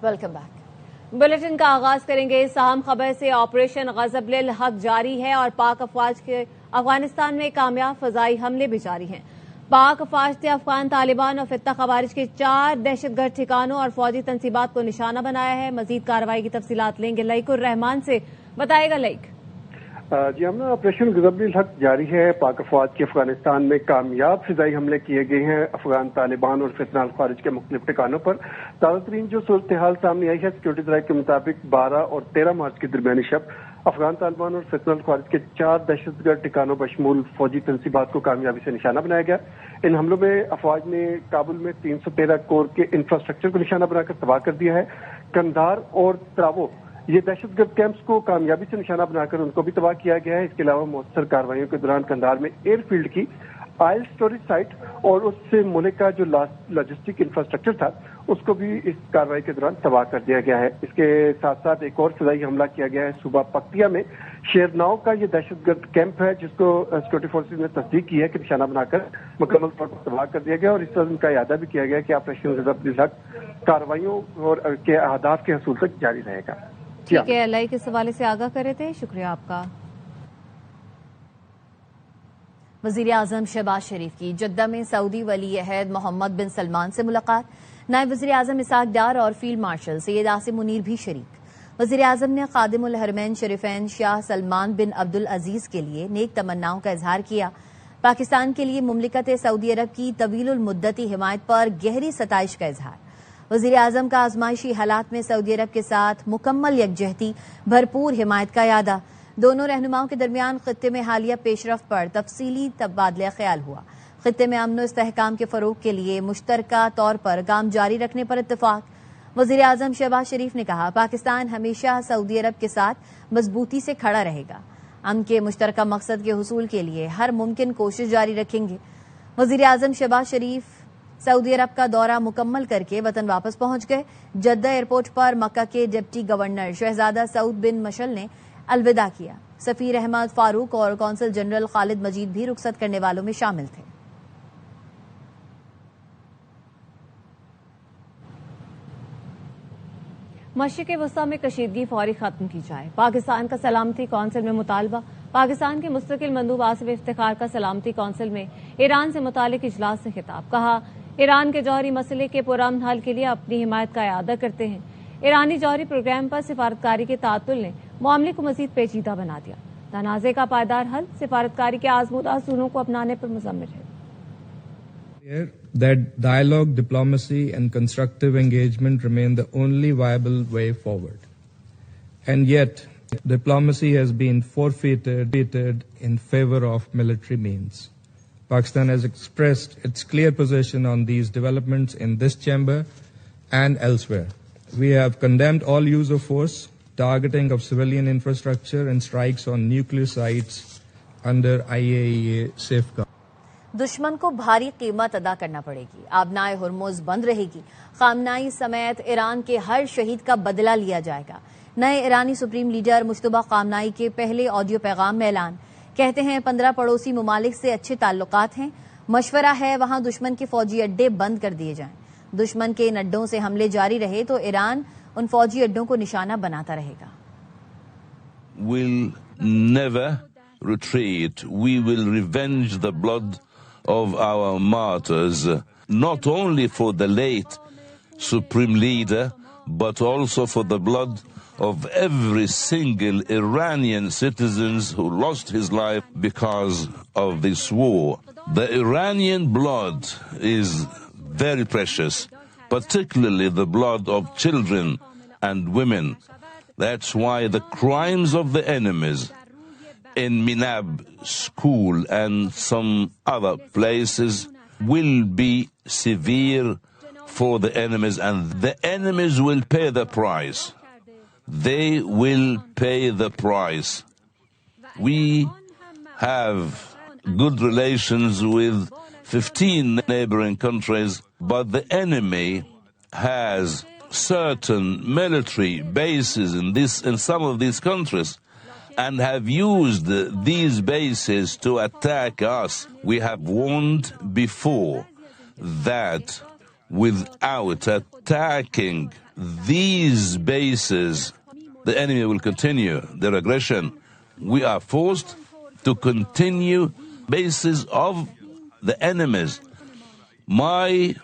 Welcome back. Bulletin کا آغاز کریں گے اس اہم خبر سے۔ آپریشن غضب الحق جاری ہے اور پاک افواج کے افغانستان میں کامیاب فضائی حملے بھی جاری ہیں۔ پاک افواج نے افغان طالبان اور فتنہ خوارج کے 4 دہشت گرد ٹھکانوں اور فوجی تنصیبات کو نشانہ بنایا ہے۔ مزید کارروائی کی تفصیلات لیں گے لائق الرحمان سے، بتائے گا لائق۔ جی ہم آپریشن غضب الحق جاری ہے۔ پاک افواج کے افغانستان میں کامیاب فضائی حملے کیے گئے ہیں افغان طالبان اور فتنہ الخوارج کے مختلف ٹھکانوں پر۔ تازہ ترین جو صورتحال سامنے آئی ہے سیکورٹی ذرائع کے مطابق 12 اور 13 مارچ کی درمیانی شب افغان طالبان اور فتنہ الخوارج کے 4 دہشت گرد ٹھکانوں بشمول فوجی تنصیبات کو کامیابی سے نشانہ بنایا گیا۔ ان حملوں میں افواج نے کابل میں 313 کور کے انفراسٹرکچر کو نشانہ بنا کر تباہ کر دیا ہے۔ کندھار اور تراوو یہ دہشت گرد کیمپس کو کامیابی سے نشانہ بنا کر ان کو بھی تباہ کیا گیا ہے۔ اس کے علاوہ مؤثر کارروائیوں کے دوران کندھار میں ایئر فیلڈ کی آئل سٹوریج سائٹ اور اس سے ملک کا جو لاجسٹک انفراسٹرکچر تھا اس کو بھی اس کارروائی کے دوران تباہ کر دیا گیا ہے۔ اس کے ساتھ ساتھ ایک اور فضائی حملہ کیا گیا ہے صوبہ پکتیا میں شیرناؤ کا یہ دہشت گرد کیمپ ہے جس کو سیکورٹی فورسز نے تصدیق کی ہے کہ نشانہ بنا کر مکمل طور پر تباہ کر دیا گیا، اور اس طرح ان کا اعادہ بھی کیا گیا کہ آپریشن غضب الحق کارروائیوں اور کے اہداف کے حصول تک جاری رہے گا۔ ٹھیک ہے، اللہ کس حوالے سے آگاہ کرے تھے، شکریہ آپ کا۔ وزیر اعظم شہباز شریف کی جدہ میں سعودی ولی عہد محمد بن سلمان سے ملاقات۔ نائب وزیر اعظم اسحاق ڈار اور فیلڈ مارشل سید عاصم منیر بھی شریک۔ وزیر اعظم نے خادم الحرمین شریفین شاہ سلمان بن عبدالعزیز کے لیے نیک تمناؤں کا اظہار کیا۔ پاکستان کے لیے مملکت سعودی عرب کی طویل المدتی حمایت پر گہری ستائش کا اظہار۔ وزیر اعظم کا آزمائشی حالات میں سعودی عرب کے ساتھ مکمل یکجہتی بھرپور حمایت کا اعادہ۔ دونوں رہنماؤں کے درمیان خطے میں حالیہ پیش رفت پر تفصیلی تبادلہ خیال ہوا۔ خطے میں امن و استحکام کے فروغ کے لیے مشترکہ طور پر کام جاری رکھنے پر اتفاق۔ وزیر اعظم شہباز شریف نے کہا پاکستان ہمیشہ سعودی عرب کے ساتھ مضبوطی سے کھڑا رہے گا۔ امن کے مشترکہ مقصد کے حصول کے لیے ہر ممکن کوشش جاری رکھیں گے۔ وزیر اعظم شہباز شریف سعودی عرب کا دورہ مکمل کر کے وطن واپس پہنچ گئے۔ جدہ ایئرپورٹ پر مکہ کے ڈپٹی گورنر شہزادہ سعود بن مشل نے الوداع کیا۔ سفیر احمد فاروق اور قونصل جنرل خالد مجید بھی رخصت کرنے والوں میں شامل تھے۔ مشرق وسطی میں کشیدگی فوری ختم کی جائے، پاکستان کا سلامتی کونسل میں مطالبہ۔ پاکستان کے مستقل مندوب آصف افتخار کا سلامتی کونسل میں ایران سے متعلق اجلاس سے خطاب۔ کہا ایران کے جوہری مسئلے کے پرامن حل کے لیے اپنی حمایت کا اعادہ کرتے ہیں۔ ایرانی جوہری پروگرام پر سفارتکاری کے تعطل نے معاملے کو مزید پیچیدہ بنا دیا۔ تنازع کا پائیدار حل سفارتکاری کے آزمودہ اصولوں کو اپنانے پر مضمر ہے۔ That dialogue, diplomacy and constructive engagement remain the only viable way forward. And yet, diplomacy has been forfeited in favor of military means. Pakistan has expressed its clear position on these developments in this chamber and elsewhere. We have condemned all use of force, targeting of civilian infrastructure and strikes on nuclear sites under IAEA safeguard. دشمن کو بھاری قیمت ادا کرنا پڑے گی، آبنائے Hormuz بند رہے گی، خامنائی سمیت ایران کے ہر شہید کا بدلہ لیا جائے گا۔ نئے ایرانی سپریم لیڈر مجتبی خامنائی کے پہلے آڈیو پیغام میں اعلان۔ کہتے ہیں 15 پڑوسی ممالک سے اچھے تعلقات ہیں، مشورہ ہے وہاں دشمن کے فوجی اڈے بند کر دیے جائیں۔ دشمن کے ان اڈوں سے حملے جاری رہے تو ایران ان فوجی اڈوں کو نشانہ بناتا رہے گا۔ We'll never retreat. We will revenge the blood of our martyrs, not only for the late Supreme Leader, but also for the blood of every single Iranian citizen who lost his life because of this war. The Iranian blood is very precious, particularly the blood of children and women. That's why the crimes of the enemies in Minab school and some other places will be severe for the enemies, and the enemies will pay the price. They will pay the price. We have good relations with 15 neighboring countries, but the enemy has certain military bases in some of these countries and have used these bases to attack us. We have warned before that without attacking these bases, the enemy will continue their aggression. We are forced to continue bases of the enemies. My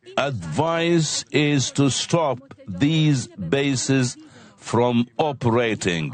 advice is to stop these bases from operating.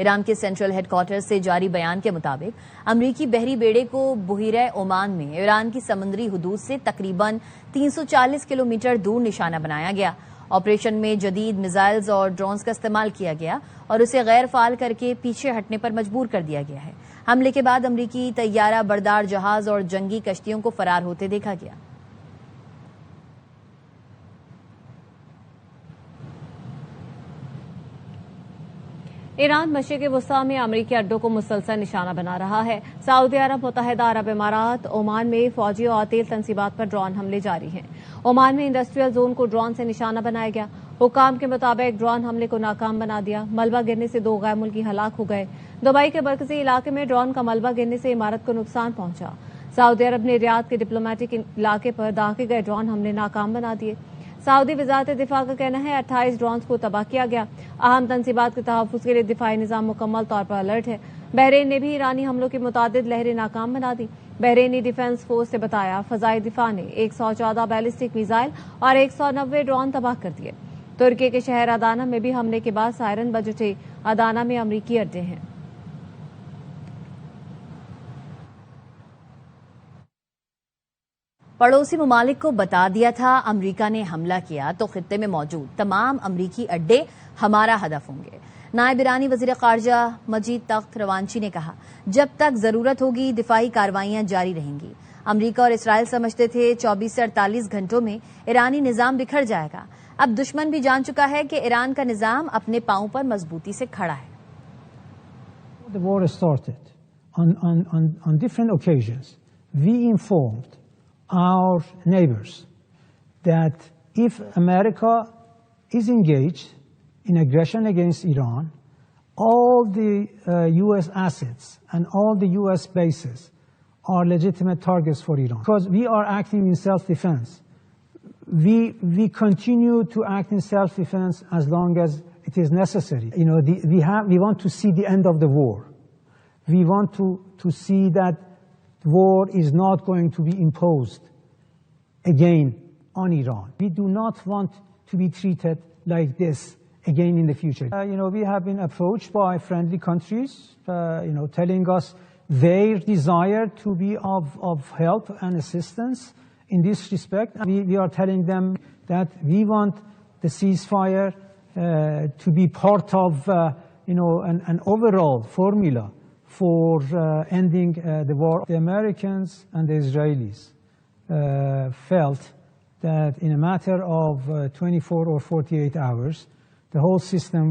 Iran کے central head quarter سے جاری بیان کے مطابق امریکی بحری بیڑے کو بحیرہ عمان میں ایران کی سمندری حدود سے تقریباً 340 کلومیٹر دور نشانہ بنایا گیا۔ آپریشن میں جدید میزائلز اور ڈرونز کا استعمال کیا گیا اور اسے غیر فعال کر کے پیچھے ہٹنے پر مجبور کر دیا گیا ہے۔ حملے کے بعد امریکی طیارہ بردار جہاز اور جنگی کشتیوں کو فرار ہوتے دیکھا گیا۔ ایران مشرق وسطی میں امریکی اڈوں کو مسلسل نشانہ بنا رہا ہے۔ سعودی عرب، متحدہ عرب امارات، عمان میں فوجی اور تیل تنصیبات پر ڈرون حملے جاری ہیں۔ عمان میں انڈسٹریل زون کو ڈرون سے نشانہ بنایا گیا۔ حکام کے مطابق ڈرون حملے کو ناکام بنا دیا۔ ملبہ گرنے سے 2 غیر ملکی ہلاک ہو گئے۔ دبئی کے مرکزی علاقے میں ڈرون کا ملبہ گرنے سے عمارت کو نقصان پہنچا۔ سعودی عرب نے ریاض کے ڈپلومیٹک علاقے پر داغے گئے ڈرون حملے ناکام بنا دیے۔ سعودی وزارت دفاع کا کہنا ہے 28 ڈرونز کو تباہ کیا گیا۔ اہم تنصیبات کے تحفظ کے لیے دفاعی نظام مکمل طور پر الرٹ ہے۔ بحرین نے بھی ایرانی حملوں کی متعدد لہریں ناکام بنا دی۔ بحرینی ڈیفنس فورس سے بتایا فضائی دفاع نے 114 بیلسٹک میزائل اور 190 ڈرون تباہ کر دیے۔ ترکی کے شہر ادانا میں بھی حملے کے بعد سائرن بج اٹھے۔ ادانا میں امریکی اڈے ہیں۔ پڑوسی ممالک کو بتا دیا تھا امریکہ نے حملہ کیا تو خطے میں موجود تمام امریکی اڈے ہمارا ہدف ہوں گے۔ نائب ایرانی وزیر خارجہ مجید تخت روانچی نے کہا جب تک ضرورت ہوگی دفاعی کارروائیاں جاری رہیں گی۔ امریکہ اور اسرائیل سمجھتے تھے 24 سے 48 گھنٹوں میں ایرانی نظام بکھر جائے گا۔ اب دشمن بھی جان چکا ہے کہ ایران کا نظام اپنے پاؤں پر مضبوطی سے کھڑا ہے۔ The war started on different occasions. We informed our neighbors that if America is engaged in aggression against Iran, all the U.S. assets and all the U.S. bases are legitimate targets for Iran. Because we are acting in self-defense. We continue to act in self-defense as long as it is necessary. We want to see the end of the war. We want to see that war is not going to be imposed again on Iran. We do not want to be treated like this again in the future. We have been approached by friendly countries, telling us their desire to be of help and assistance in this respect. We are telling them that we want the ceasefire to be part of, an overall formula for ending the war. The Americans and the Israelis felt that in a matter of 24 or 48 hours, the whole system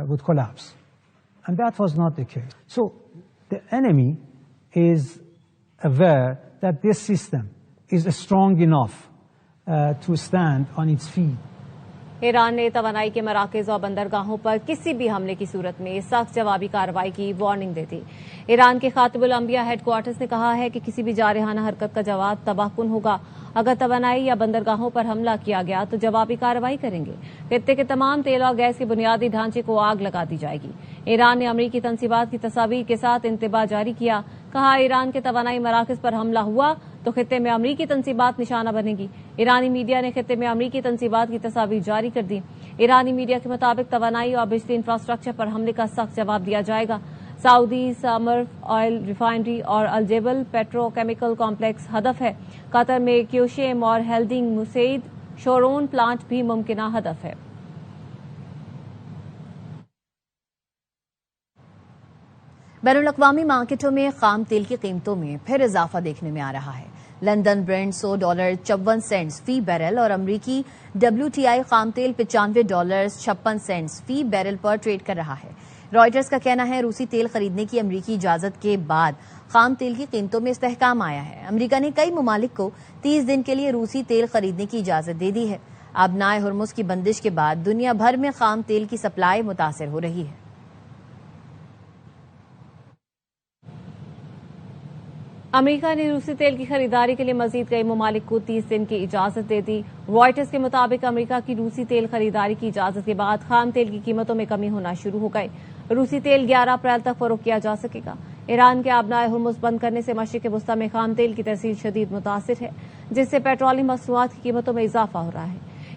would collapse. And that was not the case. So the enemy is aware that this system is strong enough to stand on its feet. Iran نے توانائی کے مراکز اور بندرگاہوں پر کسی بھی حملے کی صورت میں سخت جوابی کارروائی کی وارننگ دے دی۔ ایران کے خاتم الانبیاء ہیڈ کوارٹرز نے کہا ہے کہ کسی بھی جارحانہ حرکت کا جواب تباہ کن ہوگا۔ اگر توانائی یا بندرگاہوں پر حملہ کیا گیا تو جوابی کارروائی کریں گے۔ خطے کے تمام تیل اور گیس کے بنیادی ڈھانچے کو آگ لگا دی جائے گی۔ ایران نے امریکی تنصیبات کی تصاویر کے ساتھ انتباہ جاری کیا۔ کہا ایران کے توانائی مراکز پر حملہ ہوا تو خطے میں امریکی تنصیبات نشانہ بنے گی۔ ایرانی میڈیا نے خطے میں امریکی تنصیبات کی تصاویر جاری کر دی۔ ایرانی میڈیا کے مطابق توانائی اور بجلی انفراسٹرکچر پر حملے کا سخت جواب دیا جائے گا۔ سعودی سمر آئل ریفائنری اور الجبل پیٹرو کیمیکل کمپلیکس ہدف ہے۔ قطر میں کیوشیم اور ہیلڈنگ مسید شورون پلانٹ بھی ممکنہ ہدف ہے۔ بین الاقوامی مارکیٹوں میں خام تیل کی قیمتوں میں پھر اضافہ دیکھنے میں آ رہا ہے۔ لندن برنٹ $100.54 فی بیرل اور امریکی WTI خام تیل $95.56 فی بیرل پر ٹریڈ کر رہا ہے۔ رائٹرز کا کہنا ہے روسی تیل خریدنے کی امریکی اجازت کے بعد خام تیل کی قیمتوں میں استحکام آیا ہے۔ امریکہ نے کئی ممالک کو 30 دن کے لیے روسی تیل خریدنے کی اجازت دے دی ہے۔ اب نائے ہرمز کی بندش کے بعد دنیا بھر میں خام تیل کی سپلائی متاثر ہو رہی ہے۔ امریکہ نے روسی تیل کی خریداری کے لیے مزید کئی ممالک کو 30 دن کی اجازت دے دی۔ رائٹرز کے مطابق امریکہ کی روسی تیل خریداری کی اجازت کے بعد خام تیل کی قیمتوں میں کمی ہونا شروع ہو گئی۔ روسی تیل 11 اپریل تک فروخت کیا جا سکے گا۔ ایران کے آبنائے ہرمز بند کرنے سے مشرق وسطی میں خام تیل کی ترسیل شدید متاثر ہے، جس سے پیٹرولیم مصنوعات کی قیمتوں میں اضافہ ہو رہا ہے۔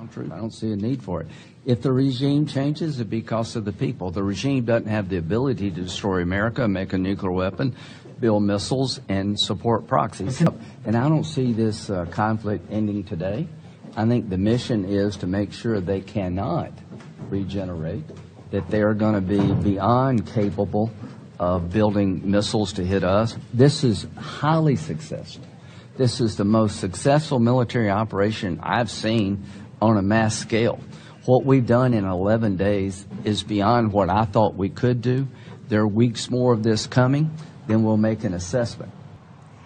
I don't see a need for it. If the regime changes, it'd be because of the people. The regime doesn't have the ability to destroy America, make a nuclear weapon, build missiles, and support proxies. And I don't see this conflict ending today. I think the mission is to make sure they cannot regenerate, that they are going to be beyond capable of building missiles to hit us. This is highly successful. This is the most successful military operation I've seen on a mass scale. What we've done in 11 days is beyond what I thought we could do. There are weeks more of this coming, then we'll make an assessment.